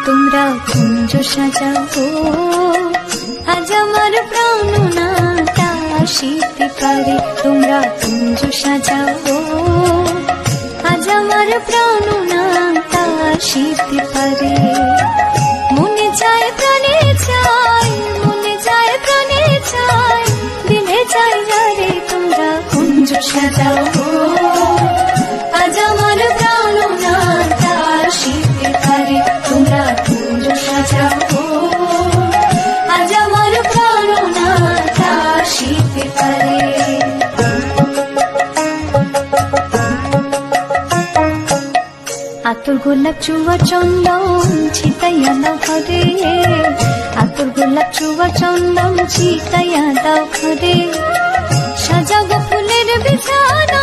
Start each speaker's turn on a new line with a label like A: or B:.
A: তোমরা কুঞ্জ সাজাও আজ আমার প্রাণনাটা আসিতে পারে। তোমরা কুঞ্জ সাজাও আজ আমার প্রাণনাটা আসিতে পারে। মনে চায় প্রাণে চায়, মনে চায় প্রাণে চায়, দিলে চাই রে। তোমরা কুঞ্জ সাজাও আজ আমার প্রাণনাটা আসিতে পারে। তোমরা কুঞ্জ সাজাও আজ আমার প্রাণনাটা আসিতে পারে। আতর গোলাপ চুয়া চন্দন ছিটাইয়া দাও ঘরে। আতর গোলাপ চুয়া চন্দন ছিটাইয়া দাও ঘরে। সাজাগো ফুলের বিছানা